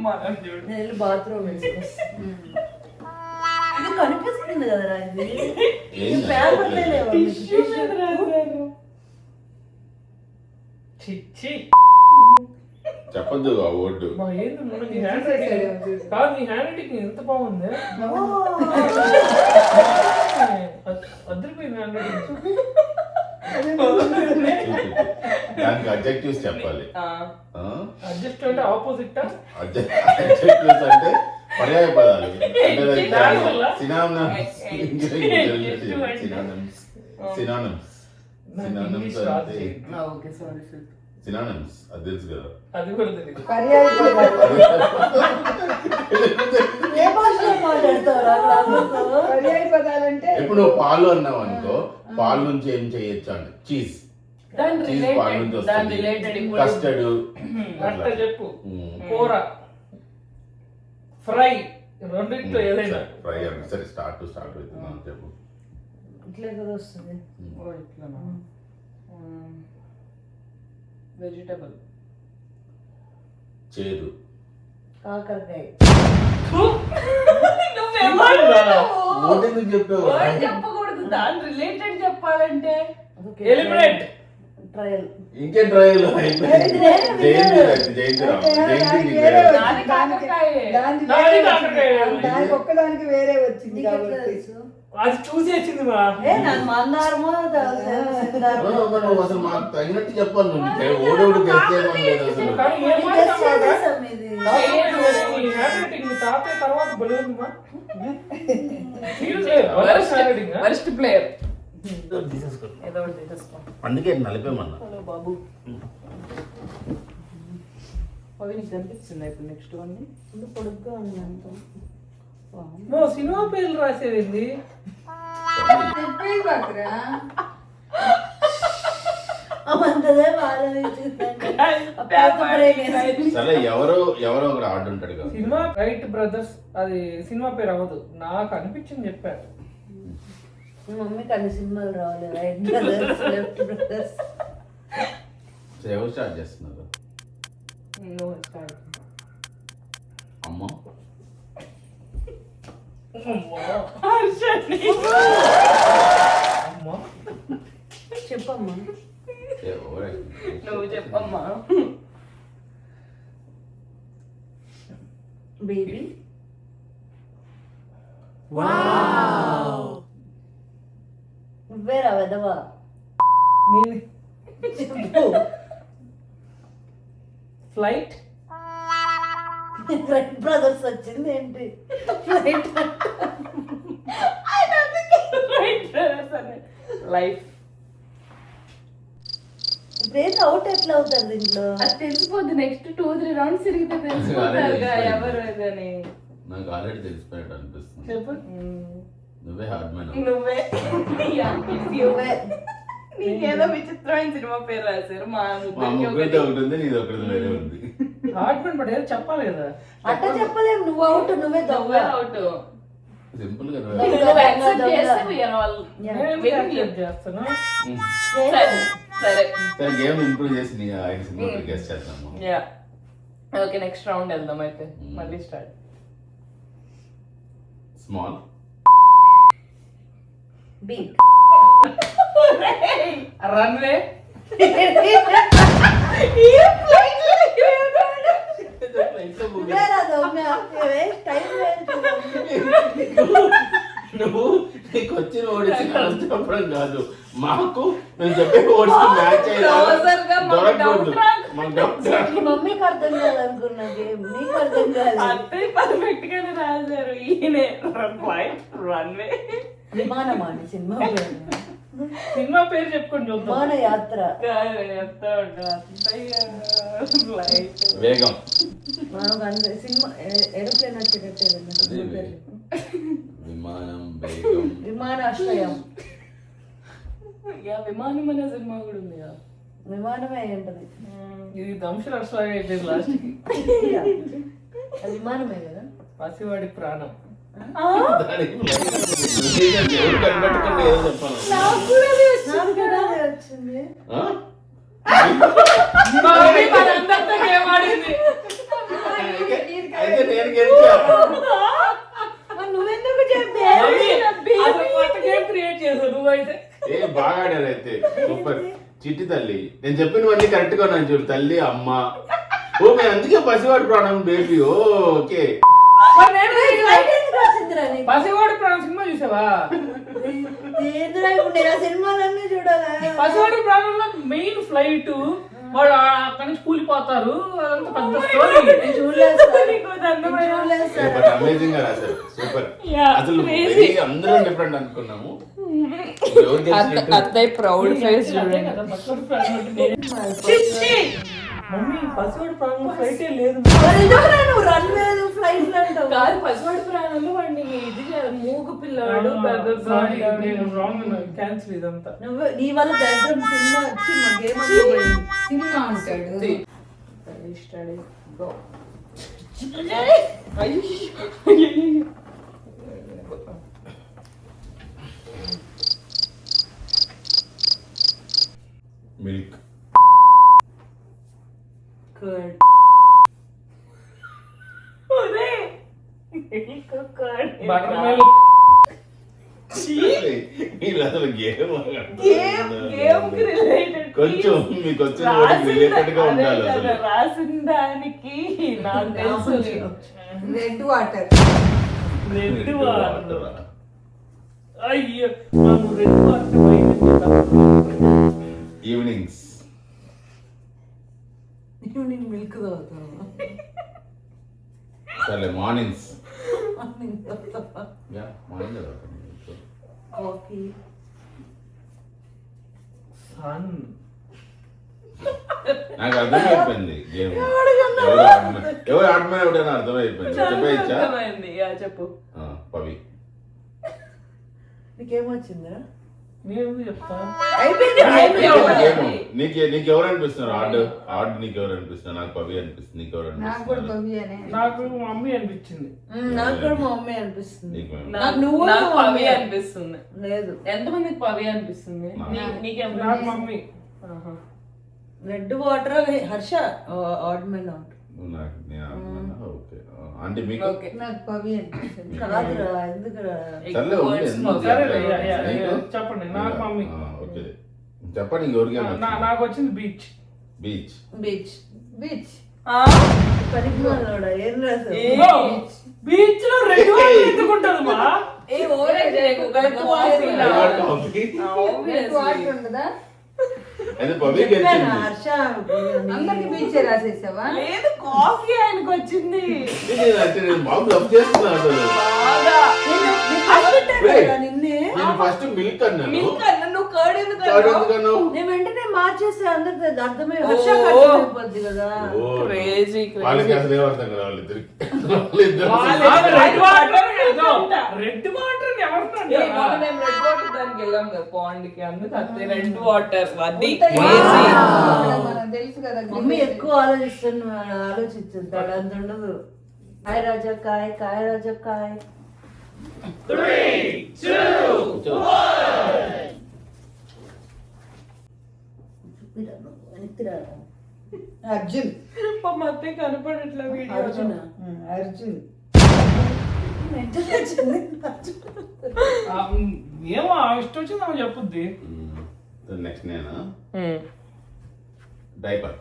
మనం చూడు నేను బాత్రూమ్ ఇది కనిపిస్తుంది కదరా ఇది పేపర్లే లేవా చిచ్చి చెప్పద్దు ఆ ఓటు మా ఏంది మొన్న నీ హ్యాండ్ రైటింగ్ కాదు నీ హ్యాండ్ రైటింగ్ ఎంత బాగుంది అదిరిపోయింది హ్యాండ్ రైటింగ్ దానికి అడ్జెక్టివ్స్ చెప్పాలి అడ్జస్ట్ అంటే ఆపోజిట్ అడ్జెక్టివ్స్ అంటే పర్యాయ పదాలు సినానిమ్స్ అది తెలుసు కదా అది కూడా తెలియదు ఇప్పుడు నువ్వు పాలు అన్నావు అనుకో పాలు నుంచి ఏం చేయొచ్చు అంటే చీజ్ చీజ్ పాలు నుంచి వస్తుంది కస్టర్డ్ అట్లా చెప్పు కూర ఫ్రై రెండిట్లో ఏదైనా ఫ్రై అంటే సరే స్టార్ట్ అవుతున్నాను చెప్పు ఇట్లా కదా వస్తుంది వెజిటబుల్ చేదు కాకరకాయ చెప్పకూడదు దాని రిలేటెడ్ చెప్పాలంటే ఎలిమినేట్ ట్రయల్ ఇంకే ట్రయల్ దానికి ఒక్కదానికి వేరే వచ్చింది కాబట్టి అది చూసి వచ్చింది అసలు మాకు తగినట్టు చెప్పాలి నువ్వు ఓడోడు తర్వాత వరస్ట్ ప్లేయర్ అందుకే నలిపేమన్నా బాబు అవి నీకు కనిపిస్తుంది ఇప్పుడు నెక్స్ట్ వన్ పొడుగ్గా ఉంది అంత సినిమా పేర్లు రాసేది సరే ఎవరో ఒకరు ఆడుంటాడు కదా సినిమా రైట్ బ్రదర్స్ అది సినిమా పేరు అవ్వదు నాకు అనిపించింది చెప్పారు మమ్మీకి అన్ని సినిమాలు రావాలి రైట్ బ్రదర్స్ లెఫ్ట్ బ్రదర్స్ ఎవరు స్టార్ట్ చేస్తున్నారు అమ్మ చెప్పమ్మా నువ్వు చెప్పమ్మా బేబీ నువ్వేరా వెదవా ఫ్లైట్ రైట్ బ్రదర్స్ వచ్చింది ఏంటి ఫ్లైట్ లైఫ్ బ్రేక్ అవుట్ ఎట్లా అవుతారు దీంట్లో అది తెలిసిపోద్ది నెక్స్ట్ 2-3 రౌండ్స్ తిరిగితే తెలిసిపోతారు ఎవరు అని నాకు ఆల్రెడీ తెలిసిపోయినట్టు అనిపిస్తుంది చెప్పు నువ్వే హార్డ్ మ్యాన్ నువ్వే నీకేదో విచిత్రమైన సినిమా పేరు రాశారు మా ముగ్గురితో ఒకటి ఉంది నీది ఒకటి వేరే ఉంది హార్ట్ బట్ ఏదో చెప్పాలి కదా అట్లా చెప్పలేము నువ్వు అవుట్ నువ్వే దొంగ అవుట్ సింపుల్ గా చేస్తాను సరే గేమ్ ఇంప్రూవ్ చేసి నీ ఆయన సినిమా గెస్ట్ చేద్దాము ఓకే నెక్స్ట్ రౌండ్ వెళ్దాం అయితే మళ్ళీ స్టార్ట్ స్మాల్ బిగ్ రన్వే నువ్వు నీకు వచ్చిన ఓడిసి చెప్పడం కాదు మాకు మేము చెప్పే ఓడిసి మ్యాచ్ మమ్మీకి అర్థం కాదనుకున్నా గేమ్ నీకు అర్థం కాదు పర్ఫెక్ట్ గానే రాశారు ఈయనే రన్వే విమానమా అండి సినిమా పేరు సినిమా పేరు చెప్పుకొని చూద్దాం విమాన యాత్ర వేగం సినిమా ఏరోప్లేన్ వచ్చేటట్టే సినిమా పేరు విమానం వేగం విమానాశ్రయం విమానం అనే సినిమా కూడా ఉంది కదా విమానమే ఉంటది ఇది దంశలు అసలు అయిపోయింది లాస్ట్ అది విమానమే కదా పసివాడి ప్రాణం వచ్చింది చిట్టి తల్లి నేను చెప్పినవన్నీ కరెక్ట్ గా ఉన్నాను చూడు తల్లి అమ్మ ఓ మేము అందుకే పసివాడు ప్రాణం బేబీ ఓకే మరి నేను ఫ్లైట్ ఎందుకు వచ్చిందిరా నీకు? పసివాడి ప్రాణం సినిమా చూసావా? ఏందిరా ఇప్పుడు నేను ఆ సినిమాలన్నీ చూడాలా? పసివాడి ప్రాణంలో మెయిన్ ఫ్లైట్ వాడు అక్కడి నుంచి కూలిపోతారు, అదంతా పెద్ద స్టోరీ. నేను చూడలేదు సార్. నీకు అది అర్థమైందా? నేను చూడలేదు సార్. బట్ అమేజింగ్ గా రాశారు సూపర్ Yeah, అసలు crazy. very అందరూ డిఫరెంట్ అనుకున్నాము ఎవరు గెలిచినట్టు? అత్తయ్య ప్రౌడ్ ఫేస్ అదే చూడండి. కదా పసివాడి ప్రాణం అంటే నేను. మమ్మీ పసివాడి ప్రాణం ఫ్లైటే లేదు. మరి ఎందుకురా నువ్వు రన్వేలు ఫ్లైట్లు అంటావు? కాదు పసివాడి ప్రాణంలో వాడిని ఇది మూగు పిల్లాడు సారీ నేను రాంగ్ క్యాన్సిల్ ఇదంతా. నువ్వు నీ వల్ల దరిద్రం సినిమా వచ్చి మా గేమ్ అంతా పోయింది. సినిమా అంటాడు. Study go. Milk curd. Butter milk. మీరు అసలు గేమ్ గేమ్ కి రిలేటెడ్ కొంచెం మీకు వచ్చిన రిలేటెడ్ గా ఉండాలి అసలు రాసిన దానికి నాకు తెలుసు. Red water. Red water. అయ్యో మనం రెడ్ వాటర్ బయట ఈవినింగ్స్ ఈవినింగ్ మిల్క్ తాగుతాను. సరే మార్నింగ్స్ మార్నింగ్ తాగుతావా? Morning coffee. సన్. నాకు అర్థమైపోయింది గేమ్ ఎవరు ఆడమని ఎవడైనా అర్థమైపోయింది చెప్పేయచ్చా అర్థమైంది. యా, చెప్పు. పవి నీకేమొచ్చిందా? నేను చెప్తా. నీకు ఎవరు అనిపిస్తున్నారు ఆడ్ నీకు ఎవరు అనిపిస్తున్నారు నాకు పవి అనిపిస్తుంది నీకు ఎవరు నాకు కూడా అనిపిస్తున్నారు పవి అనే. నాకు మా మమ్మీ అనిపించింది. నాకు కూడా మా మమ్మీ అనిపిస్తుంది. నీకు నాకు నువ్వు నాకు మా పవి మమ్మీ అనిపిస్తుంది. లేదు. ఎంతమందికి పవి అనిపిస్తుంది? నీకేం నాకు mummy. Red water Harsha odd men out. నాకు నేను ఆడమన్నా ఓకే అంటే మీకు ఓకే. నాకు పవి అనిపిస్తుంది. కాదురా ఎందుకురా? సర్లే ఉంది, ఎందుకు సరే చెప్పలేదు? నీకు? చెప్పండి. నాకు మమ్మీ. ఓకే చెప్పండి ఇంకెవరికి నాకు వచ్చింది బీచ్. Beach beach. బీచ్. పరిజ్ఞానోడా ఏం రాసావు? బీచ్ లో రెడ్ వాటర్ ఎందుకుంటది మా? ఏ ఓవర్ చేయకు. గలతు వాసిలా. రెడ్ వాటర్ ఉండదా? అయితే పవి చెప్పాను గెలిచింది హర్ష. అందరికి బీచే రాసేసావా? లేదు, కాఫీ ఆయనకు వచ్చింది. నేను బాబు లవ్ చేస్తున్నాను అసలు బాగా. నిన్నే నేను ఫస్ట్ మిల్క్ అన్నాను మిల్క్ అన్న నువ్వు కర్డ్ ఎందుకు థర్డ్ అన్నావు? ఎందుకన్నావు నేను వెంటనే మార్చేస్తే అందరికి అర్థమై ఓ. హర్ష అర్థమైపోద్ది కదా. Crazy, crazy. వాళ్ళకి అసలు ఏమర్థం కదా వాళ్ళిద్దరికి రెడ్ వాటర్ రెడ్ వాటర్ ఎవరు ఏ, మొన్న మేము రెడ్ వాటర్ దానికి వెళ్ళాం కదా పాండ్ కి, అందుకు అదే రెడ్ వాటర్ అది ఉంటాయి. crazy. మనకు తెలుసు కదా. మమ్మీ ఎక్కువ ఆలోచిస్తాను ఆలోచించుతాడు అంత ఉండదు. కాయ రాజా కాయ కాయ రాజా కాయ. అర్జున్. మా అత్తయ్య కనపడట్లే వీడియో. అర్జున అర్జున్. ఏమో ఇష్టం వచ్చింది ఆమె చెప్పుద్ది. నెక్స్ట్ నేనా డైపర్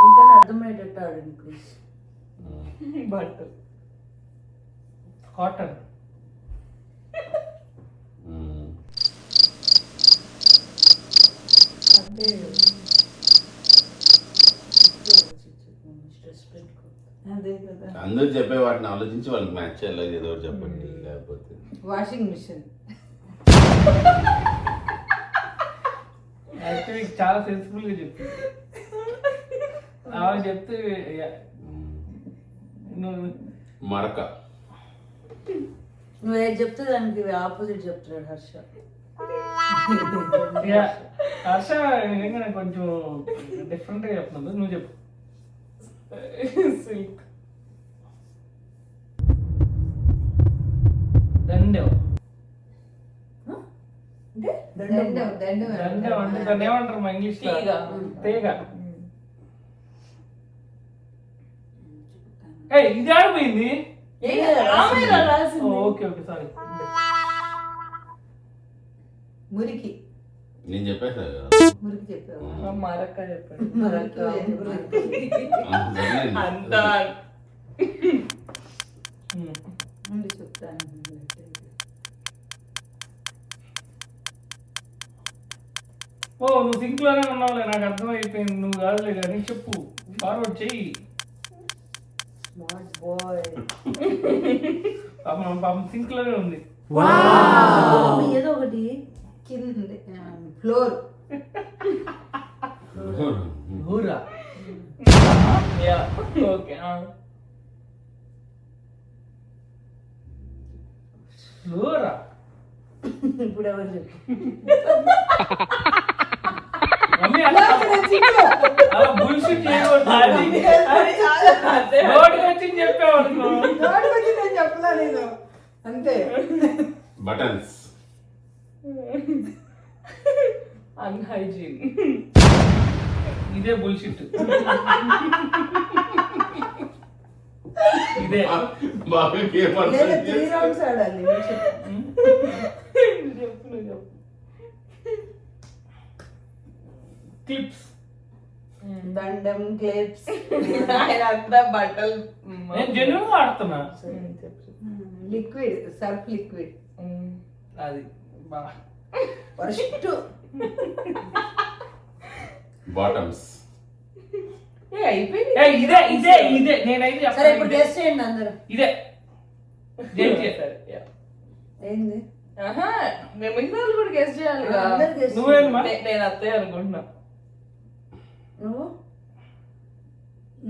మీకన్నా అర్థమయ్యేటట్టు ఆడండి ప్లీజ్. But cotton. అంటే స్ట్రెస్ పెట్టుకో. అదే కదా. అందరూ చెప్పే వాటిని ఆలోచించి వాళ్ళకి మ్యాచ్ చేయాలి ఏదో ఒకటి చెప్పండి లేకపోతే వాషింగ్ మిషన్. యాక్చువల్లీ చాలా సెన్సిబుల్ గా చెప్పింది. ఆమె చెప్తే నువ్వు మరక నువ్వు ఏది చెప్తే దానికి ఆపోజిట్ చెప్తున్నాడు హర్ష. హర్ష నిజంగా కొంచెం డిఫరెంట్ గా చెప్తున్నావు. నువ్వు చెప్పు. సిల్క్. దండెం. దండం. దండెం అంటే దాన్ని ఏమంటారు మా ఇంగ్లీష్ లో? తీగ. తీగ. ఇది ఆడిపోయింది. ఆమెరా రాసింది. Okay okay sorry. మురికి నేను చెప్పేసా కదా. మురికి చెప్పావు మరక్క చెప్పండి. మురికి అంతా ఉండి చెప్తాను. ఓ నువ్వు సింక్ లోనే ఉన్నావులే, నాకు అర్థమైపోయింది. నువ్వు కాదులే కానీ చెప్పు, ఫార్వర్డ్ చెయ్యి. Smart boy. పాపం సింక్ లోనే ఉంది. ఏదో ఒకటి కింద ఫ్లోర్ ఊరా యా ఓకే. ఊరా ఇప్పుడు ఎవరు చెప్పు. మమ్మీ అలా bullshit చేయకూడదు. అదే నోటికి వచ్చింది చెప్పావు అనుకో. నోటి వచ్చి నేను చెప్పలా నేను అంతే. బటన్స్. అన్హైజీన్. ఇదే బుల్షిట్. ఇదే బాగా లేదా 3 rounds ఆడాలి. చెప్పు నువ్వు చెప్పు. క్లిప్స్. దండం క్లిప్స్. ఆయన అంతా బట్టలు. నేను జెన్యున్ గా ఆడుతున్నా. చెప్పు. లిక్విడ్ సర్ఫ్ లిక్విడ్ అది బా ఫస్ట్ బాటమ్స్. అయిపోయింది. ఇదే ఇదే ఇదే నేనైతే సరే ఇప్పుడు చెప్తాను. గెస్ట్ చేయండి అందరూ. ఇదే సరే, yeah. ఏంది ఆహా, మేము మిగతా వాళ్ళు కూడా గెస్ట్ చేయాలి కదా. అందరూ guess నువ్వేమా? నేను అత్తయ్య అనుకుంటున్నా. నువ్వు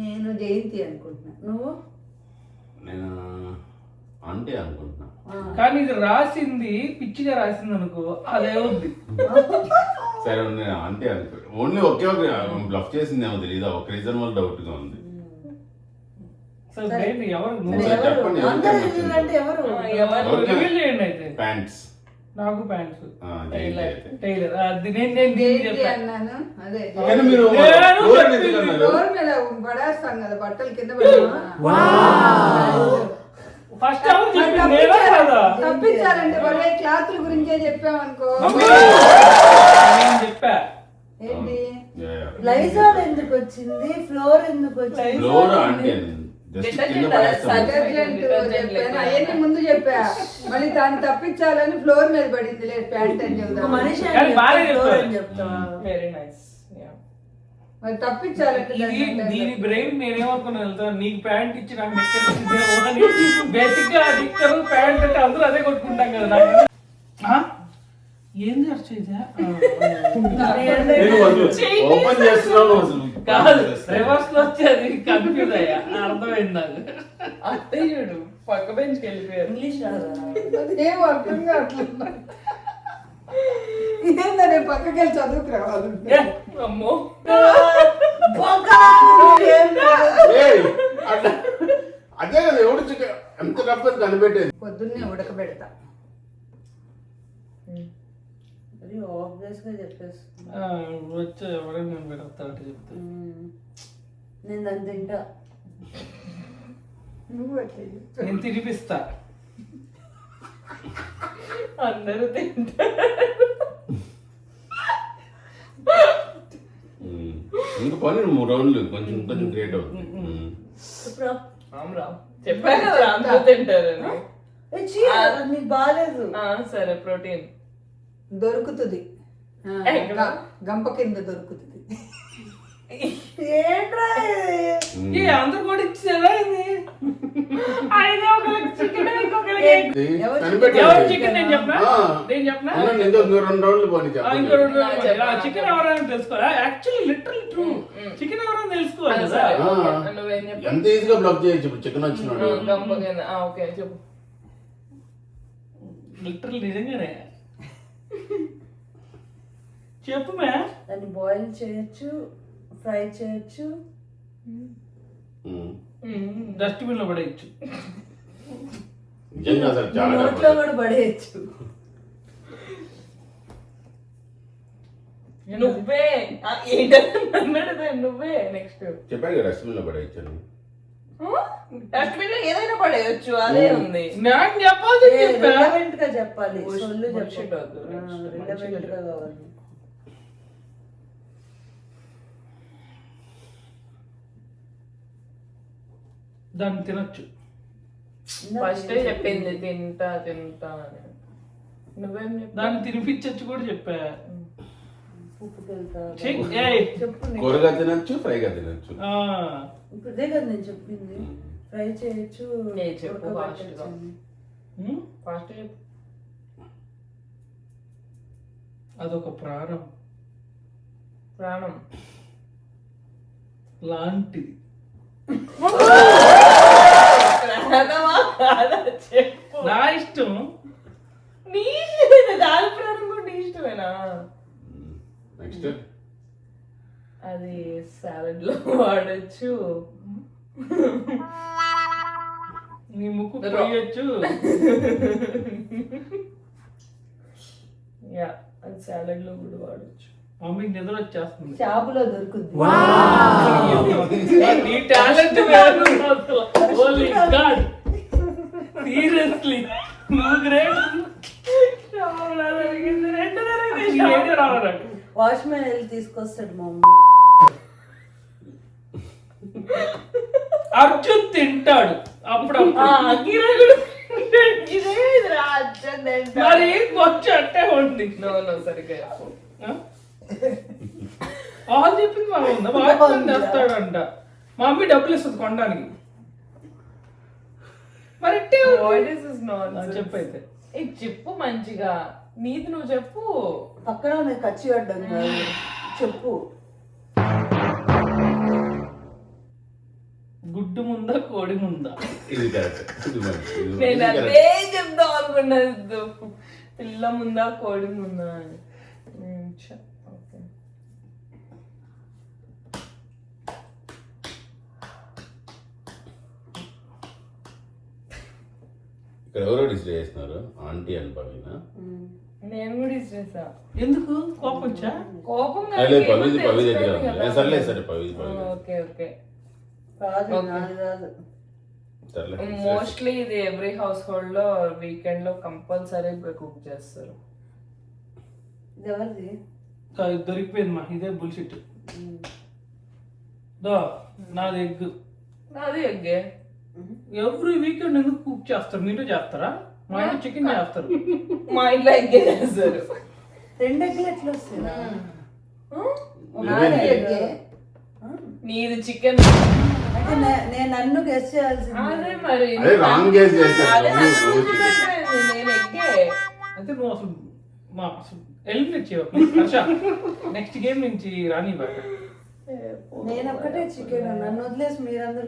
నేను జయంతి అనుకుంటున్నా. నువ్వు నేను అంటే అనుకుంటున్నా. కానీ ఇది రాసింది పిచ్చిగా రాసింది అనుకో, అదే ఉంది. సరే నేను అంటే అనుకో. ఓన్లీ ఒకే ఒక బ్లఫ్ చేసింది ఏమో తెలియదు. ఒక రీజన్ వల్ల డౌట్ గా ఉంది. సో ఏంటి ఎవరు సరే, నువ్వు సరే, ఎవరు చెప్పండి, అందరూ ఎవరికి రివ్యూలు అంటే ఎవరు ఎవరు రివీల్ చేయండి అయితే. ప్యాంట్స్. నాకు ప్యాంట్స్. టైలర్. టైలర్ అది నేను జయంతి చెప్పాను. అన్నాను. అదే కానీ మీరు నేను ఫ్లోర్ మీద చెప్పింది. ఎందుకు అన్నారు? ఫ్లోర్ మీద పడేస్తాం కదా బట్టలు కింద పడేస్తాం. ఫస్ట్ ఎవరు చెప్పింది నేనా కదా? తప్పించాలంటే పడే క్లాత్ల గురించే చెప్పామనుకో. నేను చెప్పా. ఏంటి లైజాల్ ఎందుకు వచ్చింది, ఫ్లోర్ ఎందుకు వచ్చింది? ఫ్లోర్ అంటే జస్ట్ కింద పడేస్తాం. డిటర్జెంట్ చెప్పాను. అవన్నీ ముందు చెప్పా. మళ్ళీ దాన్ని తప్పించాలని ఫ్లోర్ మీద పడింది. లేదు ప్యాంట్ అని ఒక చెబుదాం. మనిషి కానీ అని బాగా చెప్తా, ఫ్లోర్ చెప్తారు. అని చెప్తావా? Very nice. మరి తప్పించాలంటే దీని బ్రెయిన్ నేనేమనుకున్నా తెలుసా, నీకు ప్యాంట్ ఇచ్చి నాకు నిక్కర్ ఇచ్చిందేమో అని. బేసిక్ గా నిక్కర్ ప్యాంట్ అంటే అందరూ అదే కొట్టుకుంటాం కదా. నాకు ఆ? ఏంది అర్చయితే నేను ఓపెన్ చేస్తున్నాను అసలు. కాదు, రివర్స్ లో వచ్చేది కన్ఫ్యూజ్ అయ్యా. అర్థమైంది నాకు. అత్తయ్య చూడు పక్క బెంచ్కి వెళ్ళిపోయారు. ఇంగ్లీష్ రాదా? ఏం అర్థం కావట్లేదు. ఏందని పక్కకి వెళ్ళి చదువుకు రావాలంటే ఏ, అమ్మో ఏయ్, అదే కదా ఎవడు చికెన్ ఎంత రఫ్ కనిపెట్టేది. పొద్దున్నే ఉడకబెడతా. అది ఆబ్వియస్ గా చెప్పేసి వచ్చే ఎవరైనా నేను పెడతా అంటే చెప్తా. నేను దాన్ని తింటా. నువ్వు అట్లా చెప్పు. నేను తినిపిస్తా. అందరూ తింటారు. ఇంక పని 3 రౌండ్లు కొంచెం కొంచెం గ్రేట్ అవుతుంది. చెప్పురా. రామ్ రామ్ చెప్పాను కదా అందరూ తింటారని. ఏ చీ, అది నీకు బాగాలేదు. సరే ప్రోటీన్ దొరుకుతుంది. గంప కింద దొరుకుతుంది. ఏంట్రా ఇది? ఏ అందరు కూడా ఇచ్చేదా ఇది? అయితే ఒకరికి చికెన్ ఇంకొకరికి egg. ఎవరు కనిపెట్టేది. చికెన్ నేను చెప్పనా? ఆ. నేను చెప్పనా? అవునండి, ఇంకో 2 రౌండ్లు పోనీ ఇంకో చెప్పండి. 2 రోజులు చికెన్ ఎవరైనా తెలుసుకోరా? Actually literal true. చికెన్ ఎవరైనా తెలుసుకోవాలి కదా. సరే, ఆ. okay. నువ్వేం చెప్పు. ఎంత ఈజీగా బ్లాక్ చేయొచ్చు ఇప్పుడు చికెన్ వచ్చినాడు. గంప కింద. ఓకే చెప్పు. లిటరల్ నిజంగానే చెప్పు మే. దాన్ని బాయిల్ చేయొచ్చు, ఫ్రై చేయొచ్చు. డస్ట్బిన్ లో పడేయచ్చు. నిజంగా అసలు చాలా నోట్లో కష్టం. కూడా పడేయచ్చు. నువ్వే ఏంటన్నాడు నువ్వే నెక్స్ట్. చెప్పాడు కదా డస్ట్బిన్ లో పడేయచ్చని. డస్ట్బిన్ లో ఏదైనా పడేయచ్చు, అదే ఉంది. నాకు చెప్పాలి రిలవెంట్ గా చెప్పాలి, సొల్లు bullshit వద్దు. రిలవెంట్ గా కావాలి. దాన్ని తినొచ్చు. ఫస్ట్ చెప్పింది తింటా తింటా అని. నువ్వేం చెప్పావు? దాన్ని తినిపించచ్చు కూడా చెప్పా. ఉప్పుకెళ్తా చెప్పు. కూరగా తినొచ్చు, ఫ్రైగా తినొచ్చు. ఇప్పుడు ఇదే కదా నేను చెప్పింది. ఫ్రై చేయొచ్చు, చెప్పు ఉడకబెట్టొచ్చు. ఫాస్ట్ చెప్పు. అదొక ప్రాణం ప్రాణం లాంటిది. ప్రాణమా కాదా చెప్పు. నా ఇష్టం. నీ ఇష్టమేనా? దాని ప్రాణం కూడా నీ ఇష్టమేనా? నెక్స్ట్ అది సాలడ్ లో వాడచ్చు, నీ ముక్కు పోయొచ్చు. యా, అది సాలడ్ లో కూడా వాడచ్చు. మమ్మీకి నిద్ర వచ్చేస్తుంది. చేపలో దొరుకుద్ది. నీ టాలెంట్ వేరు అసలు. Holy God. Seriously. నువ్వు great. ఏంటి రావాలి నాకు? వాచ్మెన్ వెళ్ళి తీసుకొస్తాడు మా మమ్మీ. అర్జున్ తింటాడు అప్పుడప్పుడు. మరి కొంచెం అంటే ఉంది. సరిగ్గా వాళ్ళు చెప్పింది మా ఉందా? వాచ్మెన్ తెస్తాడంట, మా మమ్మీ డబ్బులు ఇస్తుంది కొనడానికి. మరి చెప్పైతే చెప్పు మంచిగా. నీది నువ్వు చెప్పు. పక్కన నేను ఖర్చు పడ్డాను కాదు, చెప్పు. గుడ్డు ముందా కోడి ముందా? ఇది కరెక్ట్. నేను అదే చెప్దాం అనుకున్నది. పిల్ల ముందా కోడి ముందా అని. ఓకే. ఇక్కడ ఎవరో డిస్ప్లే చేస్తున్నారు, ఆంటీ అని పవిన. నేను కూడా ఇచ్చేసా. ఎందుకు కోపం వచ్చా? కోపం పవి దగ్గర సర్లే సరే పవి. Okay okay. కాదు నాది కాదు. మోస్ట్లీ ఇది ఎవ్రీ హౌస్ హోల్డ్ లో వీకెండ్ లో కంపల్సరీ కుక్ చేస్తారు. ఇది ఎవరిది? దొరికిపోయింది మా, ఇదే బుల్షిట్. నాది ఎగ్. నాది ఎగ్గే. ఎవ్రీ వీకెండ్ ఎందుకు కుక్ చేస్తారు? మీరు చేస్తారా? మా ఇంట్లో చికెన్ చేస్తారు. మా ఇంట్లో ఎగ్గే చేస్తారు. 2 ఎగ్గులు ఎట్లా వస్తాయి? నాది ఎగ్గే. నీది చికెన్. అంటే నేను నన్ను గెస్ట్ చేయాల్సింది. అదే మరి రాంగ్ గెస్ చేస్తారు. నేను ఎగ్గే. అయితే నువ్వు అసలు మా అసలు ఎలిమినేట్ చేయవు. నెక్స్ట్ గేమ్ నుంచి రాని బాగా. నేను ఒక్కటే చికెన్, నన్ను వదిలేసి మీరందరూ